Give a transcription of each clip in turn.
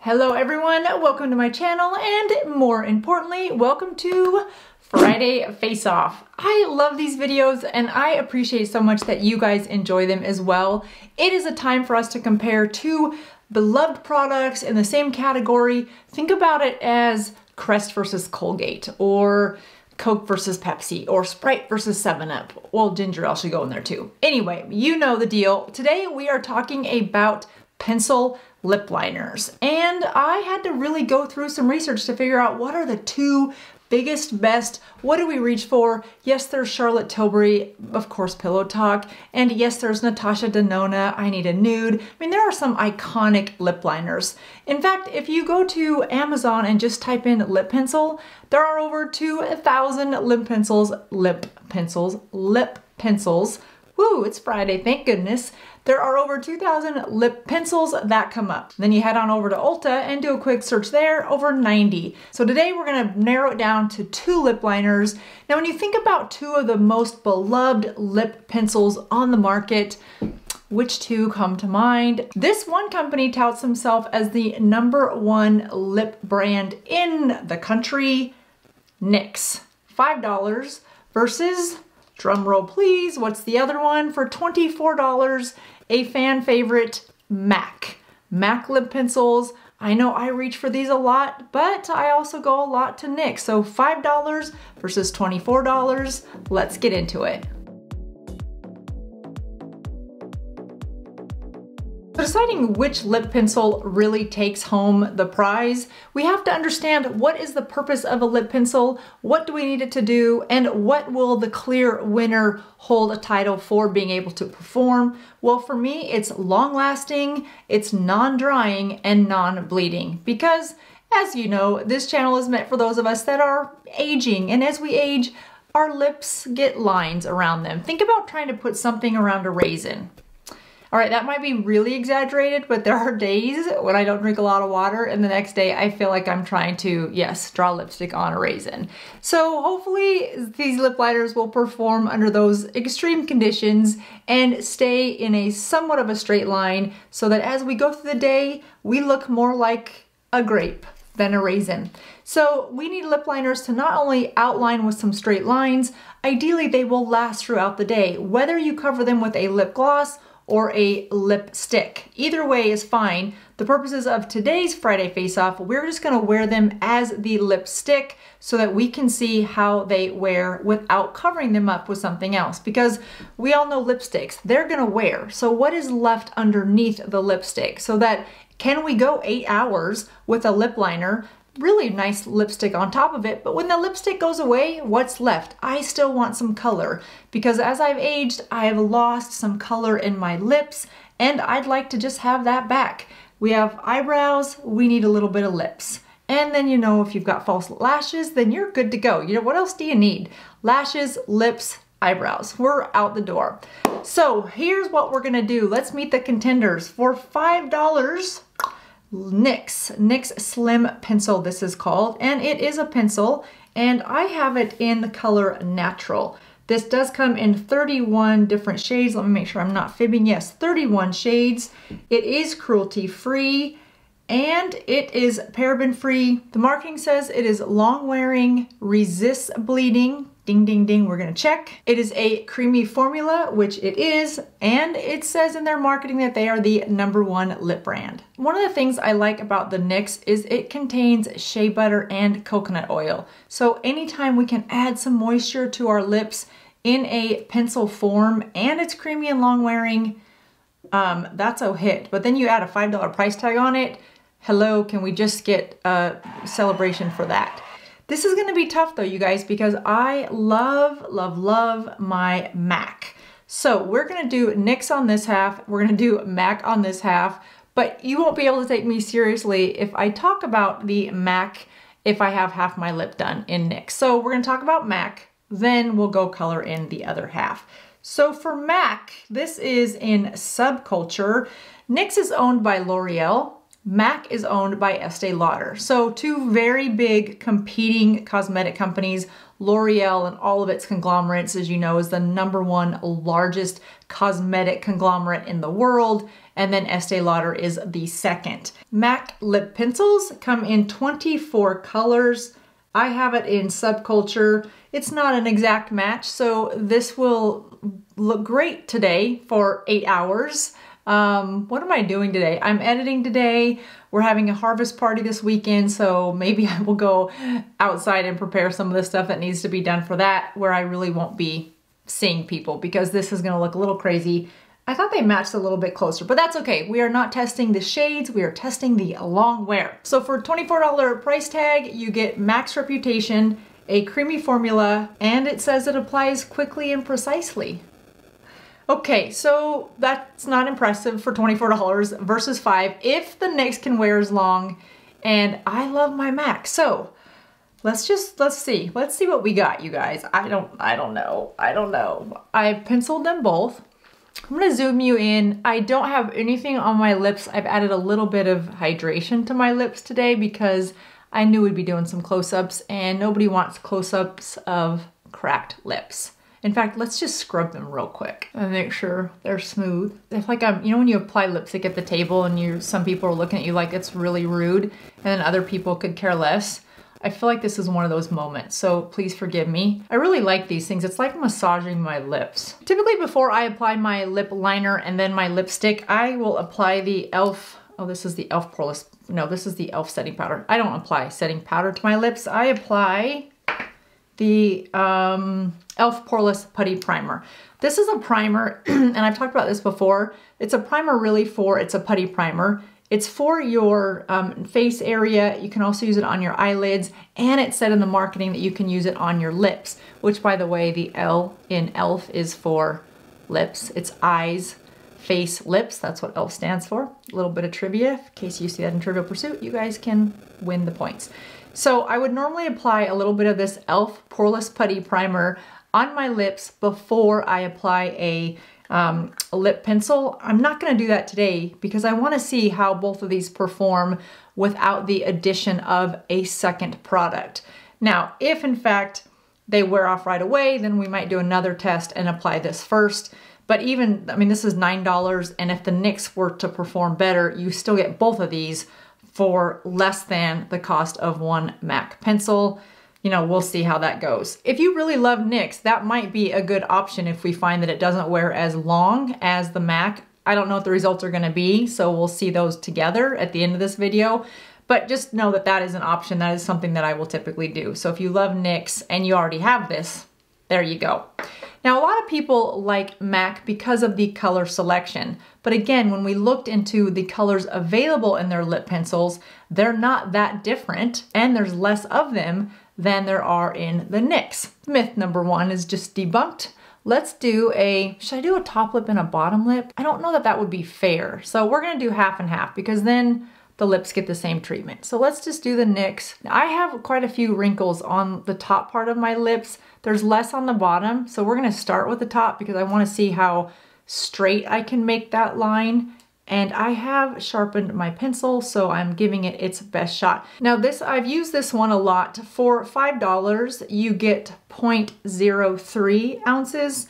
Hello everyone, welcome to my channel, and more importantly, welcome to Friday Face Off. I love these videos and I appreciate so much that you guys enjoy them as well. It is a time for us to compare two beloved products in the same category. Think about it as Crest versus Colgate, or Coke versus Pepsi, or Sprite versus 7-Up. Well, ginger ale should go in there too. Anyway, you know the deal. Today we are talking about pencil lip liners, and I had to really go through some research to figure out what are the two biggest, best, what do we reach for? Yes, there's Charlotte Tilbury, of course, Pillow Talk, and yes, there's Natasha Denona, I Need a Nude. I mean, there are some iconic lip liners. In fact, if you go to Amazon and just type in lip pencil, there are over 2,000 lip pencils. Woo, it's Friday, thank goodness. There are over 2,000 lip pencils that come up. Then you head on over to Ulta and do a quick search there, over 90. So today we're gonna narrow it down to two lip liners. Now when you think about two of the most beloved lip pencils on the market, which two come to mind? This one company touts himself as the #1 lip brand in the country, NYX. $5 versus, drum roll please, what's the other one? For $24, a fan favorite, MAC. MAC lip pencils. I know I reach for these a lot, but I also go a lot to NYX. So $5 versus $24. Let's get into it. Deciding which lip pencil really takes home the prize, we have to understand what is the purpose of a lip pencil, what do we need it to do, and what will the clear winner hold a title for being able to perform. Well, for me, it's long-lasting, it's non-drying, and non-bleeding. Because, as you know, this channel is meant for those of us that are aging, and as we age, our lips get lines around them. Think about trying to put something around a raisin. All right, that might be really exaggerated, but there are days when I don't drink a lot of water and the next day I feel like I'm trying to, yes, draw lipstick on a raisin. So hopefully these lip liners will perform under those extreme conditions and stay in a somewhat of a straight line so that as we go through the day, we look more like a grape than a raisin. So we need lip liners to not only outline with some straight lines, ideally they will last throughout the day, whether you cover them with a lip gloss or a lipstick. Either way is fine. The purposes of today's Friday Face Off, we're just gonna wear them as the lipstick so that we can see how they wear without covering them up with something else. Because we all know lipsticks, they're gonna wear. So what is left underneath the lipstick? So that, can we go 8 hours with a lip liner, really nice lipstick on top of it, but when the lipstick goes away, what's left? I still want some color, because as I've aged, I have lost some color in my lips, and I'd like to just have that back. We have eyebrows, we need a little bit of lips. And then, you know, if you've got false lashes, then you're good to go. You know, what else do you need? Lashes, lips, eyebrows. We're out the door. So here's what we're gonna do. Let's meet the contenders. For $5, NYX Slim Pencil, this is called, and it is a pencil, and I have it in the color Natural. This does come in 31 different shades. Let me make sure I'm not fibbing. Yes, 31 shades. It is cruelty-free, and it is paraben-free. The marketing says it is long-wearing, resists bleeding. Ding, ding, ding, we're gonna check. It is a creamy formula, which it is, and it says in their marketing that they are the #1 lip brand. One of the things I like about the NYX is it contains shea butter and coconut oil. So anytime we can add some moisture to our lips in a pencil form, and it's creamy and long wearing, that's a hit. But then you add a $5 price tag on it. Hello, can we just get a celebration for that? This is gonna be tough though, you guys, because I love, love, love my MAC. So we're gonna do NYX on this half, we're gonna do MAC on this half, but you won't be able to take me seriously if I talk about the MAC if I have half my lip done in NYX. So we're gonna talk about MAC, then we'll go color in the other half. So for MAC, this is in Subculture. NYX is owned by L'Oreal. MAC is owned by Estee Lauder. So two very big competing cosmetic companies. L'Oreal and all of its conglomerates, as you know, is the #1 largest cosmetic conglomerate in the world. And then Estee Lauder is the second. MAC lip pencils come in 24 colors. I have it in Subculture. It's not an exact match, so this will look great today for 8 hours. What am I doing today? I'm editing today. We're having a harvest party this weekend, so maybe I will go outside and prepare some of the stuff that needs to be done for that, where I really won't be seeing people, because this is gonna look a little crazy. I thought they matched a little bit closer, but that's okay. We are not testing the shades, we are testing the long wear. So for $24 price tag, you get MAC's Reputation, a creamy formula, and it says it applies quickly and precisely. Okay, so that's not impressive for $24 versus $5 if the NYX can wear as long, and I love my MAC. So let's see what we got, you guys. I don't know. I penciled them both. I'm gonna zoom you in. I don't have anything on my lips. I've added a little bit of hydration to my lips today because I knew we'd be doing some close-ups, and nobody wants close-ups of cracked lips. In fact, let's just scrub them real quick and make sure they're smooth. It's like you know when you apply lipstick at the table and some people are looking at you like it's really rude, and then other people could care less. I feel like this is one of those moments, so please forgive me. I really like these things. It's like massaging my lips. Typically before I apply my lip liner and then my lipstick, I will apply the e.l.f. Oh, this is the e.l.f. Poreless. No, this is the e.l.f. setting powder. I don't apply setting powder to my lips. I apply the e.l.f. Poreless Putty Primer. This is a primer, and I've talked about this before. It's a primer really it's a putty primer. It's for your face area. You can also use it on your eyelids, and it said in the marketing that you can use it on your lips, which, by the way, the L in e.l.f. is for lips. It's eyes, face, lips. That's what e.l.f. stands for. A little bit of trivia. In case you see that in Trivial Pursuit, you guys can win the points. So I would normally apply a little bit of this e.l.f. Poreless Putty Primer on my lips before I apply a lip pencil. I'm not going to do that today because I want to see how both of these perform without the addition of a second product. Now, if in fact they wear off right away, then we might do another test and apply this first. But even, I mean, this is $9, and if the NYX were to perform better, you still get both of these for less than the cost of one MAC pencil. You know, we'll see how that goes. If you really love NYX, that might be a good option if we find that it doesn't wear as long as the MAC. I don't know what the results are gonna be, so we'll see those together at the end of this video. But just know that that is an option. That is something that I will typically do. So if you love NYX and you already have this, there you go. Now, a lot of people like MAC because of the color selection. But again, when we looked into the colors available in their lip pencils, they're not that different, and there's less of them than there are in the NYX. Myth number 1 is just debunked. Let's do should I do a top lip and a bottom lip? I don't know that that would be fair. So we're gonna do half and half because then the lips get the same treatment. So let's just do the NYX. I have quite a few wrinkles on the top part of my lips. There's less on the bottom. So we're gonna start with the top because I wanna see how straight I can make that line. And I have sharpened my pencil, so I'm giving it its best shot. Now I've used this one a lot. For $5, you get 0.03 ounces.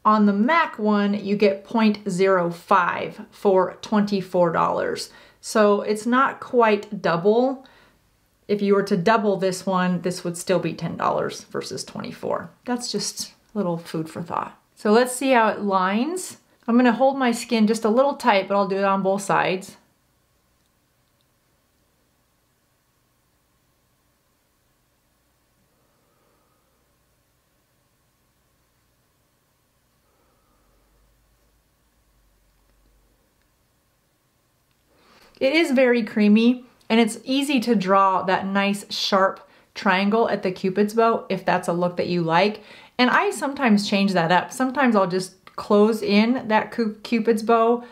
On the MAC one, you get 0.05 for $24. So it's not quite double. If you were to double this one, this would still be $10 versus $24. That's just a little food for thought. So let's see how it lines. I'm gonna hold my skin just a little tight, but I'll do it on both sides. It is very creamy, and it's easy to draw that nice sharp triangle at the Cupid's bow if that's a look that you like. And I sometimes change that up. Sometimes I'll just close in that Cupid's bow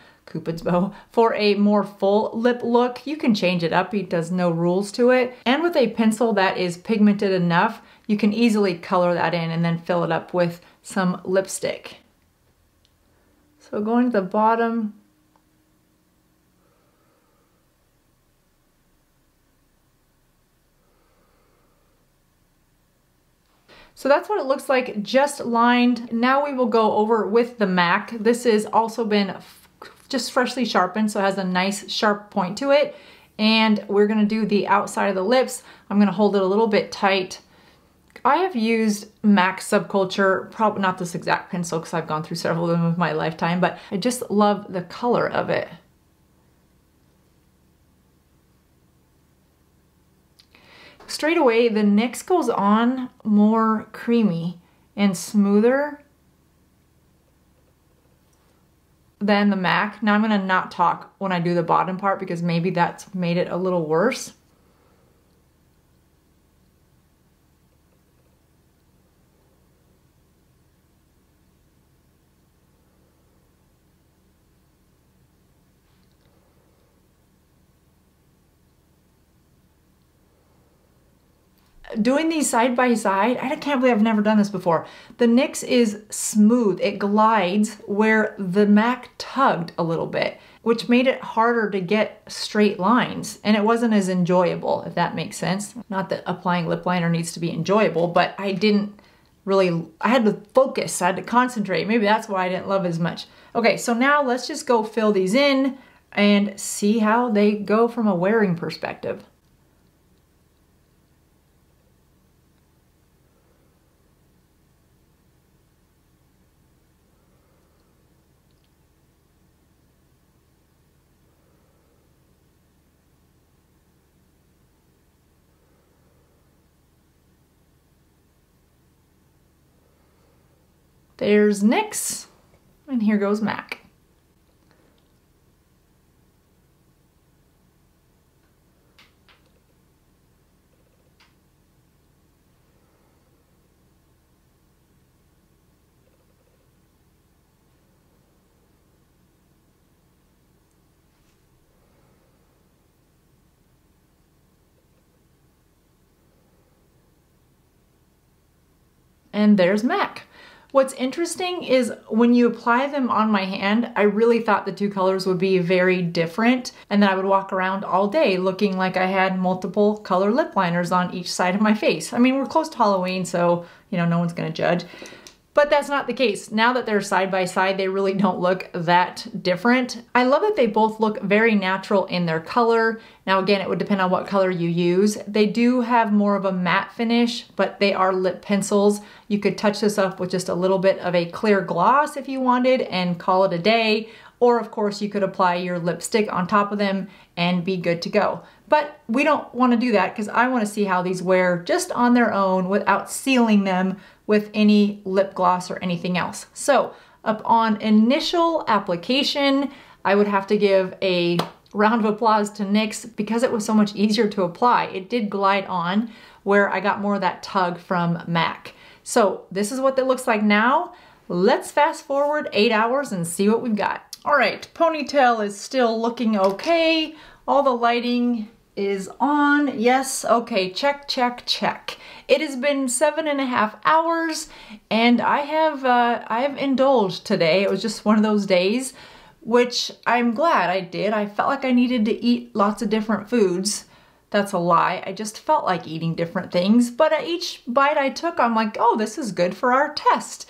for a more full lip look. You can change it up, it does no rules to it. And with a pencil that is pigmented enough, you can easily color that in and then fill it up with some lipstick. So going to the bottom, So that's what it looks like, just lined. Now we will go over with the MAC. This has also been just freshly sharpened, so it has a nice sharp point to it. And we're gonna do the outside of the lips. I'm gonna hold it a little bit tight. I have used MAC Subculture, probably not this exact pencil because I've gone through several of them in my lifetime, but I just love the color of it. Straight away, the NYX goes on more creamy and smoother than the MAC. Now I'm gonna not talk when I do the bottom part because maybe that's made it a little worse. Doing these side by side, I can't believe I've never done this before. The NYX is smooth, it glides where the MAC tugged a little bit, which made it harder to get straight lines. And it wasn't as enjoyable, if that makes sense. Not that applying lip liner needs to be enjoyable, but I didn't really, I had to focus, I had to concentrate. Maybe that's why I didn't love as much. Okay, so now let's just go fill these in and see how they go from a wearing perspective. There's NYX, and here goes MAC. And there's MAC. What's interesting is when you apply them on my hand, I really thought the two colors would be very different and that I would walk around all day looking like I had multiple color lip liners on each side of my face. I mean, we're close to Halloween, so you know, no one's gonna judge. But that's not the case. Now that they're side by side, they really don't look that different. I love that they both look very natural in their color. Now again, it would depend on what color you use. They do have more of a matte finish, but they are lip pencils. You could touch this up with just a little bit of a clear gloss if you wanted and call it a day. Or of course you could apply your lipstick on top of them and be good to go. But we don't want to do that because I want to see how these wear just on their own without sealing them with any lip gloss or anything else. So upon initial application, I would have to give a round of applause to NYX because it was so much easier to apply. It did glide on where I got more of that tug from MAC. So this is what it looks like now. Let's fast forward 8 hours and see what we've got. All right, ponytail is still looking okay. All the lighting is on. Yes, okay, check, check, check. It has been 7.5 hours and I have indulged today. It was just one of those days, which I'm glad I did. I felt like I needed to eat lots of different foods. That's a lie. I just felt like eating different things, but at each bite I took, I'm like, oh, this is good for our test.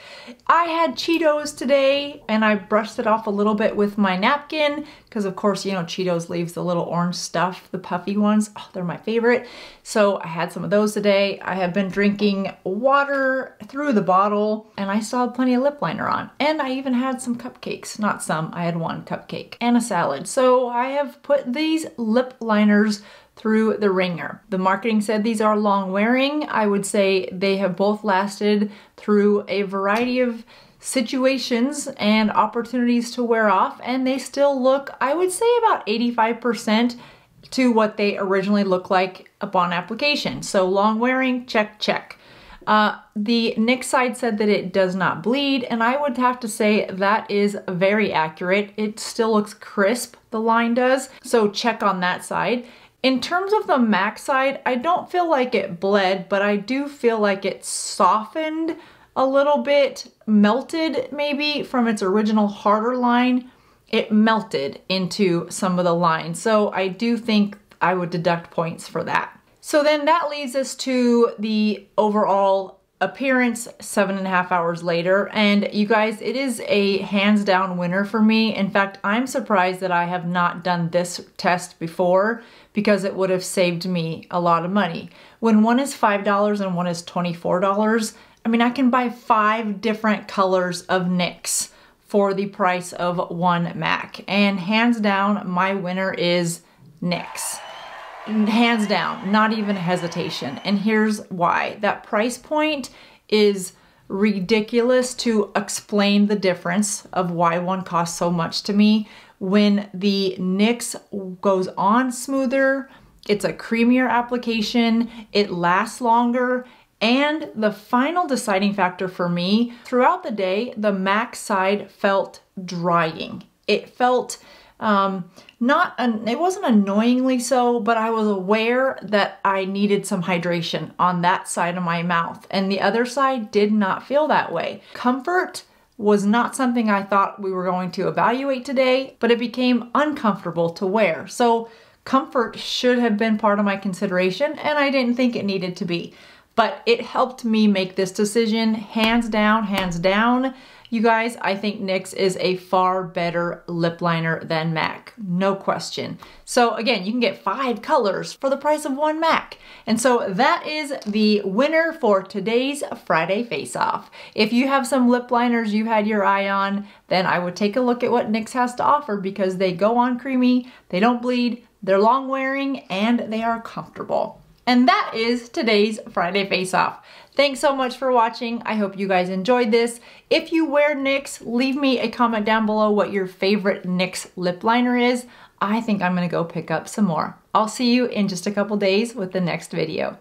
I had Cheetos today and I brushed it off a little bit with my napkin because of course, you know, Cheetos leaves the little orange stuff, the puffy ones. Oh, they're my favorite. So I had some of those today. I have been drinking water through the bottle and I still have plenty of lip liner on. And I even had some cupcakes, not some, I had one cupcake and a salad. So I have put these lip liners through the ringer. The marketing said these are long wearing. I would say they have both lasted through a variety of situations and opportunities to wear off, and they still look, I would say, about 85% to what they originally look like upon application. So long wearing, check, check. The NYX side said that it does not bleed, and I would have to say that is very accurate. It still looks crisp, the line does, so check on that side. In terms of the MAC side, I don't feel like it bled, but I do feel like it softened a little bit, melted maybe from its original harder line. It melted into some of the lines. So I do think I would deduct points for that. So then that leads us to the overall appearance 7.5 hours later. And you guys, it is a hands down winner for me. In fact, I'm surprised that I have not done this test before because it would have saved me a lot of money. When one is $5 and one is $24, I mean, I can buy 5 different colors of NYX for the price of one MAC. And hands down, my winner is NYX. Hands down, not even a hesitation. And here's why. That price point is ridiculous to explain the difference of why one costs so much to me. When the NYX goes on smoother, it's a creamier application, it lasts longer, and the final deciding factor for me, throughout the day, the MAC side felt drying. It felt it wasn't annoyingly so, but I was aware that I needed some hydration on that side of my mouth, and the other side did not feel that way. Comfort was not something I thought we were going to evaluate today, but it became uncomfortable to wear. So comfort should have been part of my consideration, and I didn't think it needed to be. But it helped me make this decision, hands down, hands down. You guys, I think NYX is a far better lip liner than MAC, no question. So again, you can get 5 colors for the price of one MAC. And so that is the winner for today's Friday Face Off. If you have some lip liners you had your eye on, then I would take a look at what NYX has to offer because they go on creamy, they don't bleed, they're long wearing, and they are comfortable. And that is today's Friday Face Off. Thanks so much for watching. I hope you guys enjoyed this. If you wear NYX, leave me a comment down below what your favorite NYX lip liner is. I think I'm gonna go pick up some more. I'll see you in just a couple days with the next video.